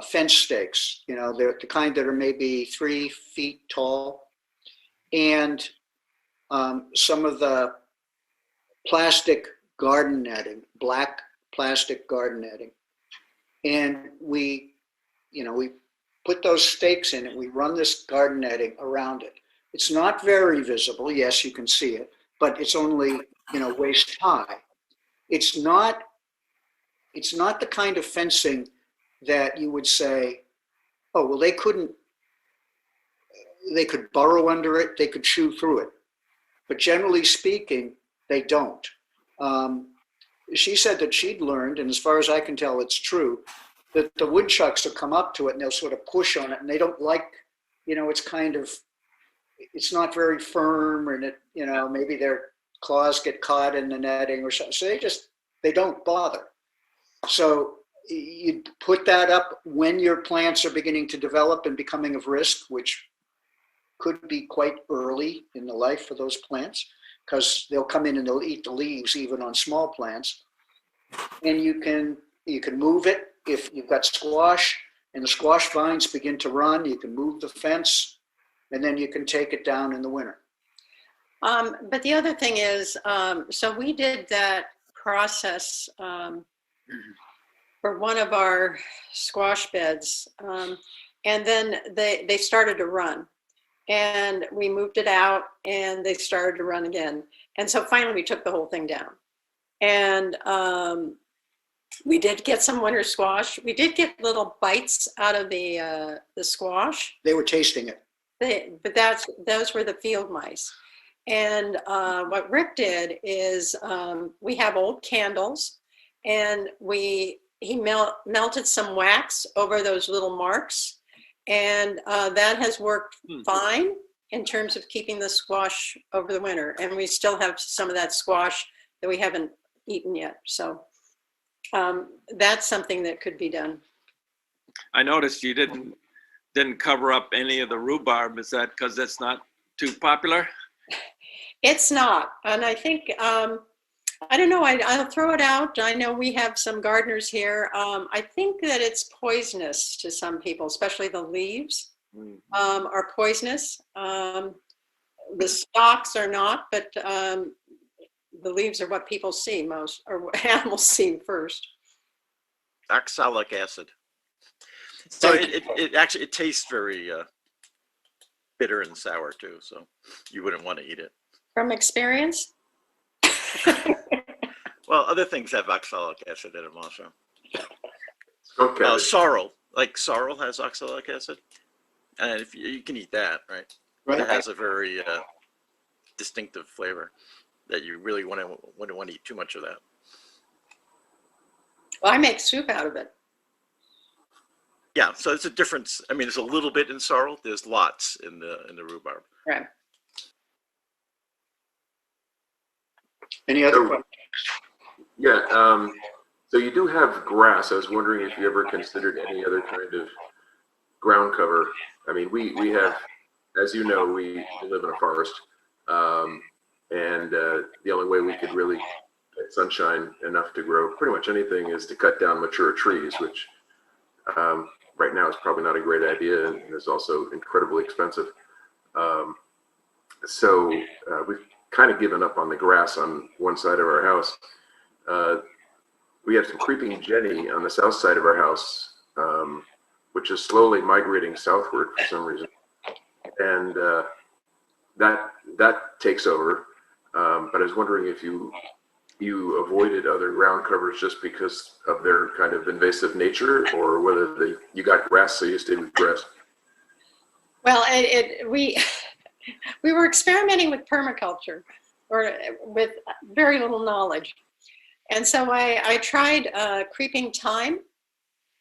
fence stakes, they're the kind that are maybe 3 feet tall, and some of the plastic garden netting, black plastic garden netting. And we put those stakes in it. We run this garden netting around it. It's not very visible. Yes, you can see it, but it's only, waist high. It's not the kind of fencing that you would say, oh, well, they could burrow under it, they could chew through it. But generally speaking, they don't. she said that she'd learned, and as far as I can tell, it's true, that the woodchucks will come up to it and they'll sort of push on it, and they don't like, it's kind of, it's not very firm, and it, maybe their claws get caught in the netting or something. So they don't bother. So you put that up when your plants are beginning to develop and becoming of risk, which could be quite early in the life of those plants, because they'll come in and they'll eat the leaves even on small plants. And you can move it if you've got squash and the squash vines begin to run. You can move the fence, and then you can take it down in the winter. But the other thing is, so we did that process for one of our squash beds, and then they started to run, and we moved it out, and they started to run again. And so finally we took the whole thing down. And we did get some winter squash. We did get little bites out of the squash. They were tasting it. But those were the field mice. And what Rick did is we have old candles, and he melted some wax over those little marks, and that has worked fine in terms of keeping the squash over the winter. And we still have some of that squash that we haven't eaten yet. So that's something that could be done. I noticed you didn't cover up any of the rhubarb. Is that because it's not too popular? It's not. And I think, I don't know, I'll throw it out. I know we have some gardeners here. I think that it's poisonous to some people, especially the leaves are poisonous. The stalks are not, but the leaves are what people see most, or what animals see first. Oxalic acid. So it actually tastes very bitter and sour too. So you wouldn't want to eat it. From experience? Well, other things have oxalic acid in them also. Okay. Sorrel, like sorrel has oxalic acid, and if you can eat that, right? Right. It has a very distinctive flavor that you really wouldn't want to eat too much of that. Well, I make soup out of it. Yeah, so it's a difference. I mean, there's a little bit in sorrel. There's lots in the rhubarb. Right. Any other So- questions? Yeah, so you do have grass. I was wondering if you ever considered any other kind of ground cover. I mean, we have, as you know, we live in a forest, and the only way we could really get sunshine enough to grow pretty much anything is to cut down mature trees, which right now is probably not a great idea, and is also incredibly expensive. So we've kind of given up on the grass on one side of our house. We have some creeping jenny on the south side of our house, which is slowly migrating southward for some reason, and that takes over. But I was wondering if you avoided other ground covers just because of their kind of invasive nature, or whether you got grass so you stayed with grass. Well, we were experimenting with permaculture, or with very little knowledge. And so I tried creeping thyme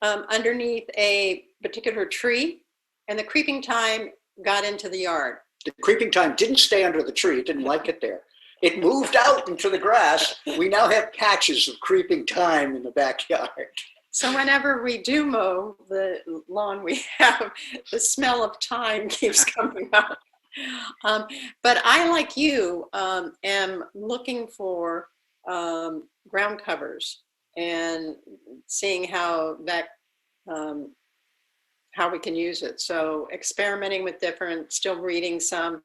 underneath a particular tree, and the creeping thyme got into the yard. The creeping thyme didn't stay under the tree. It didn't like it there. It moved out into the grass. We now have patches of creeping thyme in the backyard. So whenever we do mow the lawn, we have the smell of thyme keeps coming out. But I, like you, am looking for ground covers and seeing how that how we can use it. So experimenting with different, still reading some.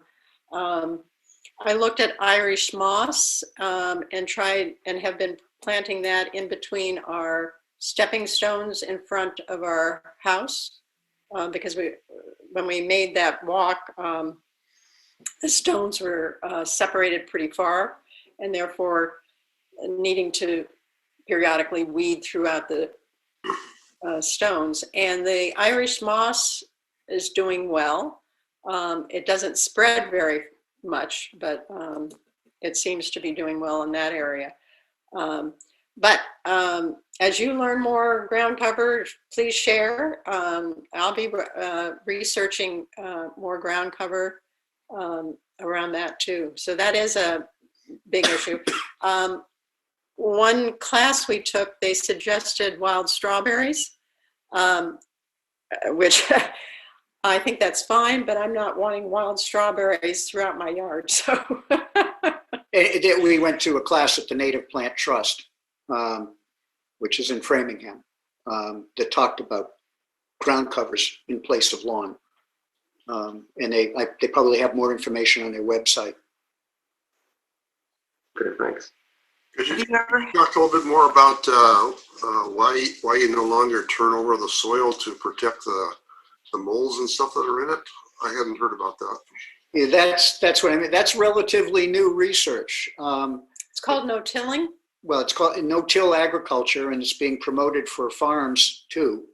I looked at Irish moss and tried and have been planting that in between our stepping stones in front of our house because when we made that walk, the stones were separated pretty far, and therefore needing to periodically weed throughout the stones. And the Irish moss is doing well. It doesn't spread very much, but it seems to be doing well in that area. But as you learn more ground cover, please share. I'll be researching more ground cover around that too. So that is a big issue. One class we took, they suggested wild strawberries, which I think that's fine, but I'm not wanting wild strawberries throughout my yard. So We went to a class at the Native Plant Trust, which is in Framingham, that talked about ground covers in place of lawn. And they probably have more information on their website. Okay, thanks. Could you Have you ever, talk a little bit more about why you no longer turn over the soil to protect the moles and stuff that are in it? I hadn't heard about that. Yeah, that's what I mean. That's relatively new research. it's called no-tilling. Well, it's called no-till agriculture, and it's being promoted for farms too.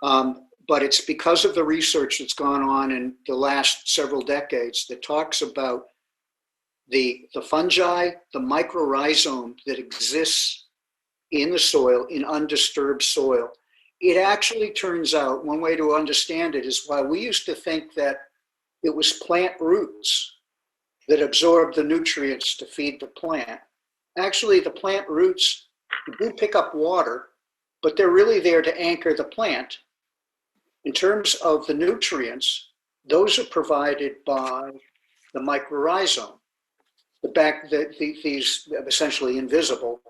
But it's because of the research that's gone on in the last several decades that talks about the fungi, the mycorrhizome that exists in the soil, in undisturbed soil. It actually turns out, one way to understand it is while we used to think that it was plant roots that absorb the nutrients to feed the plant. Actually, the plant roots do pick up water, but they're really there to anchor the plant. In terms of the nutrients, those are provided by the mycorrhizome, these essentially invisible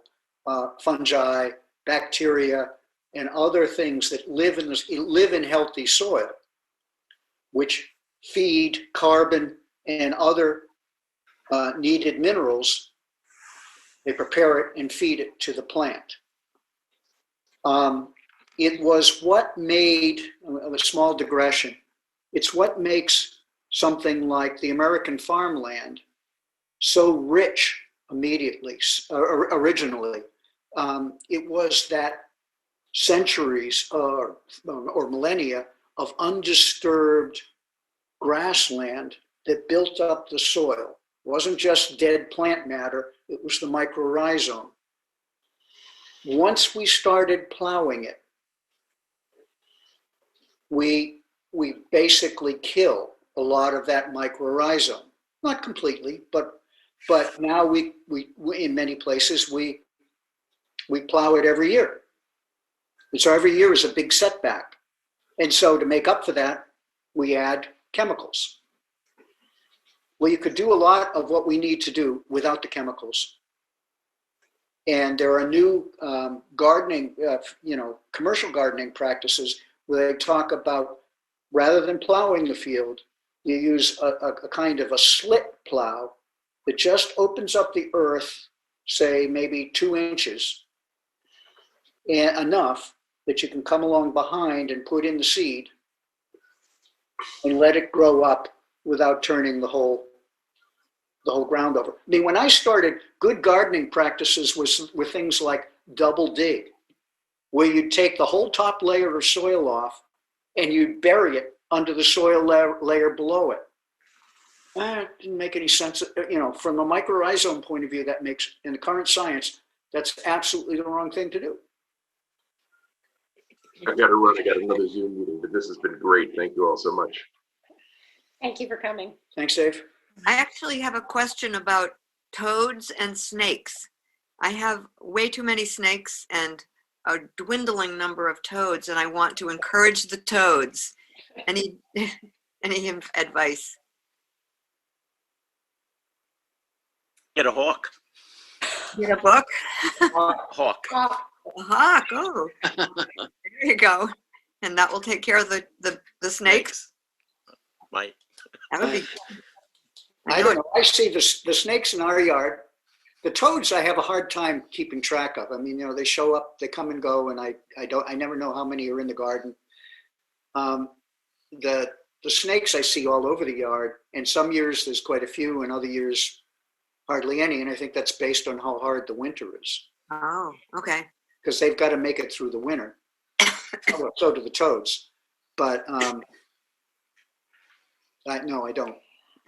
fungi, bacteria, and other things that live in healthy soil, which feed carbon and other needed minerals. They prepare it and feed it to the plant. It was what made, a small digression, it's what makes something like the American farmland so rich originally. It was that centuries or millennia of undisturbed grassland that built up the soil. It wasn't just dead plant matter, it was the mycorrhizome. Once we started plowing it, we basically kill a lot of that mycorrhizome. Not completely, but now we in many places we plow it every year. And so every year is a big setback. And so to make up for that, we add chemicals. Well, you could do a lot of what we need to do without the chemicals. And there are new gardening, commercial gardening practices where they talk about, rather than plowing the field, you use a kind of a slit plow that just opens up the earth, say maybe 2 inches, and enough that you can come along behind and put in the seed and let it grow up without turning the whole ground over. I mean, when I started, good gardening practices were things like double dig, where you'd take the whole top layer of soil off and you'd bury it under the soil layer below it. It didn't make any sense. From a mycorrhizome point of view, that makes, in the current science, that's absolutely the wrong thing to do. I've got to run. I got another Zoom meeting, but this has been great. Thank you all so much. Thank you for coming. Thanks, Dave. I actually have a question about toads and snakes. I have way too many snakes and a dwindling number of toads, and I want to encourage the toads. Any advice? Get a hawk. Get a book? Hawk. A hawk, oh. There you go. And that will take care of the snakes? Might. That would be I don't know. I see the snakes in our yard. The toads, I have a hard time keeping track of. I mean, they show up, they come and go, and I never know how many are in the garden. The snakes I see all over the yard, and some years there's quite a few, and other years hardly any. And I think that's based on how hard the winter is. Oh, okay. Because they've got to make it through the winter. Well, so do the toads. But no, I don't.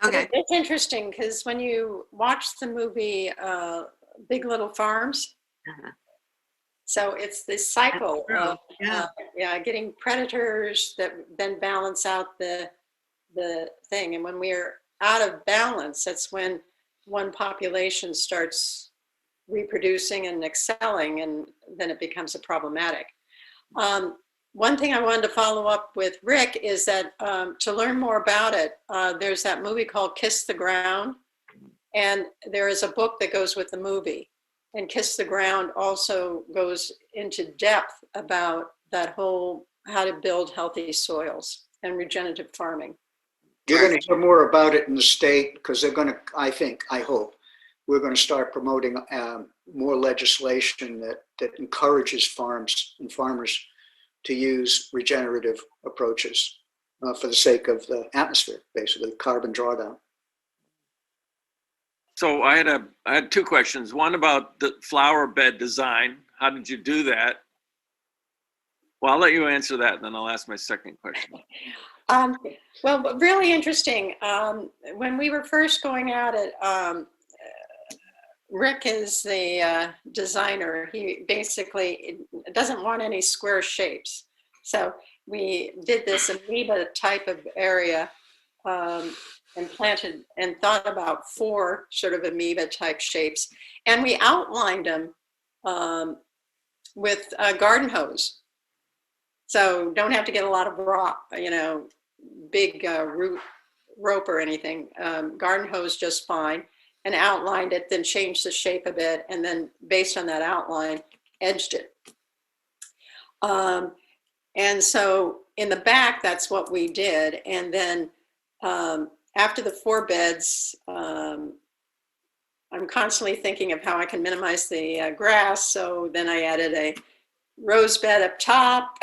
Okay. It's interesting because when you watch the movie Big Little Farms, So it's this cycle of Yeah. getting predators that then balance out the thing. And when we're out of balance, that's when one population starts reproducing and excelling, and then it becomes a problematic. One thing I wanted to follow up with Rick is that to learn more about it, there's that movie called Kiss the Ground, and there is a book that goes with the movie. And Kiss the Ground also goes into depth about that whole how to build healthy soils and regenerative farming. You're going to hear more about it in the state because they're going to, I hope, we're going to start promoting more legislation that encourages farms and farmers to use regenerative approaches for the sake of the atmosphere, basically, carbon drawdown. So I had two questions. One about the flower bed design. How did you do that? Well, I'll let you answer that, and then I'll ask my second question. Well, really interesting. When we were first going at it, Rick is the designer. He basically doesn't want any square shapes. So we did this amoeba type of area and planted and thought about 4 sort of amoeba type shapes. And we outlined them with a garden hose. So don't have to get a lot of big root rope or anything. Garden hose just fine, and outlined it, then changed the shape a bit, and then based on that outline, edged it. And so in the back, that's what we did. And then after the 4 beds, I'm constantly thinking of how I can minimize the grass. So then I added a rose bed up top,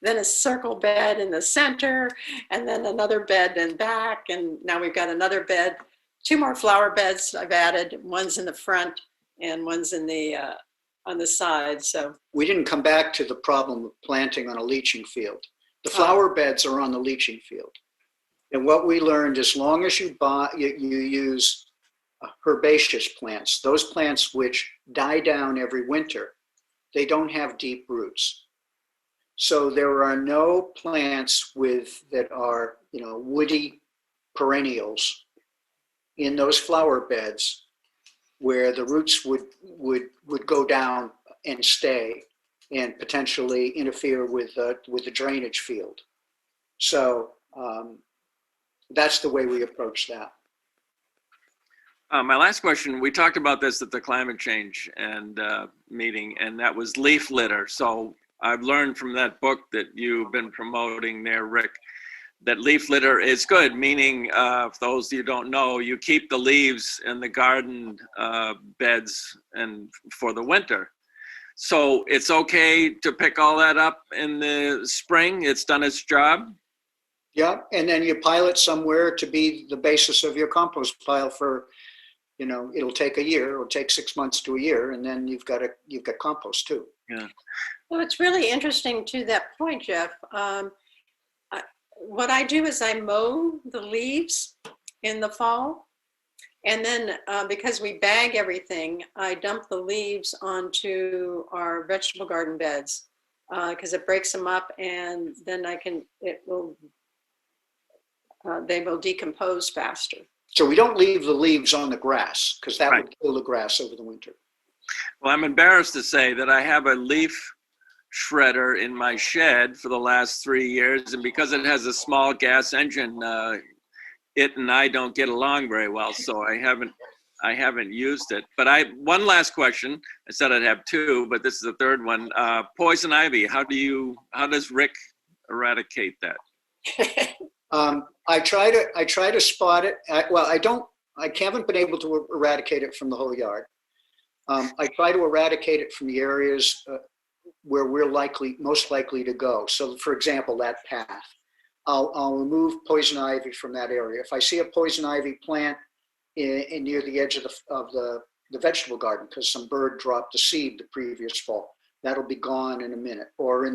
then a circle bed in the center, and then another bed in back. And now we've got another bed, 2 more flower beds I've added. One's in the front and one's in the on the side. So we didn't come back to the problem of planting on a leaching field. The flower beds are on the leaching field. And what we learned, as long as you use herbaceous plants, those plants which die down every winter, they don't have deep roots. So there are no plants that are, woody perennials in those flower beds where the roots would go down and stay and potentially interfere with the drainage field. So that's the way we approach that. My last question, we talked about this at the climate change and meeting, and that was leaf litter. So I've learned from that book that you've been promoting there, Rick, that leaf litter is good, meaning, for those you don't know, you keep the leaves in the garden beds and for the winter. So it's okay to pick all that up in the spring? It's done its job? Yeah, and then you pile it somewhere to be the basis of your compost pile for, it'll take a year, it'll take 6 months to a year, and then you've got compost too. Yeah. Well, it's really interesting to that point, Jeff. What I do is I mow the leaves in the fall, and then because we bag everything, I dump the leaves onto our vegetable garden beds because it breaks them up, and then they will decompose faster. So we don't leave the leaves on the grass because that would kill the grass over the winter. Well, I'm embarrassed to say that I have a leaf shredder in my shed for the last 3 years, and because it has a small gas engine, it and I don't get along very well, so I haven't used it. But one last question. I said I'd have 2, but this is the third one. Poison ivy. How does Rick eradicate that? I try to spot it. I haven't been able to eradicate it from the whole yard. I try to eradicate it from the areas where we're most likely to go. So for example, that path, I'll remove poison ivy from that area. If I see a poison ivy plant near the edge of the vegetable garden, because some bird dropped a seed the previous fall, that'll be gone in a minute. Or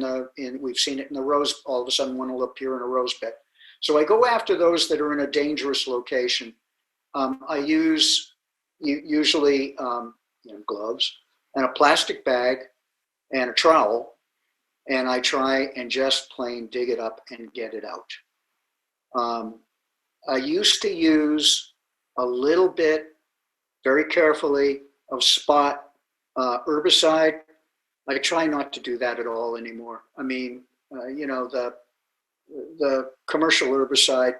we've seen it in the rose, all of a sudden one will appear in a rose bed. So I go after those that are in a dangerous location. I use usually gloves and a plastic bag and a trowel, and I try and just plain dig it up and get it out. I used to use a little bit, very carefully, of spot herbicide. I try not to do that at all anymore. I mean, you know, the commercial herbicide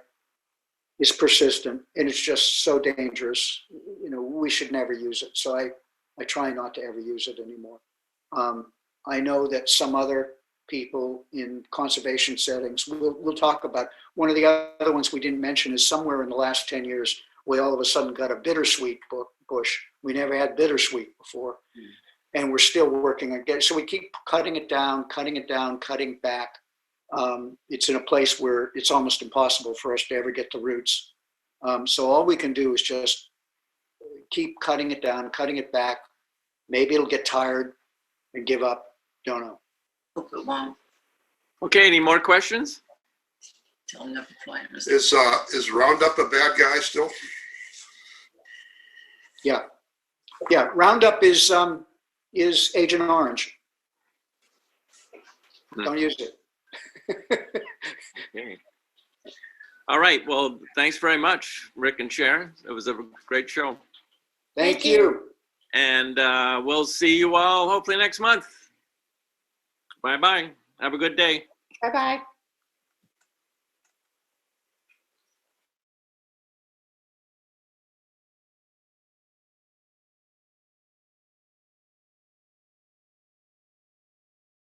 is persistent and it's just so dangerous. You know, we should never use it. So I try not to ever use it anymore. I know that some other people in conservation settings, we'll talk about. One of the other ones we didn't mention is somewhere in the last 10 years, we all of a sudden got a bittersweet bush. We never had bittersweet before. And we're still working on getting, so we keep cutting it down, cutting back. It's in a place where it's almost impossible for us to ever get the roots. So all we can do is just keep cutting it down, cutting it back. Maybe it'll get tired and give up. Don't know. Okay, any more questions? Is Roundup a bad guy still? Yeah. Yeah, Roundup is Agent Orange. Don't use it. Okay. All right, well, thanks very much, Rick and Sharon. It was a great show. Thank you. And we'll see you all hopefully next month. Bye-bye. Have a good day. Bye-bye.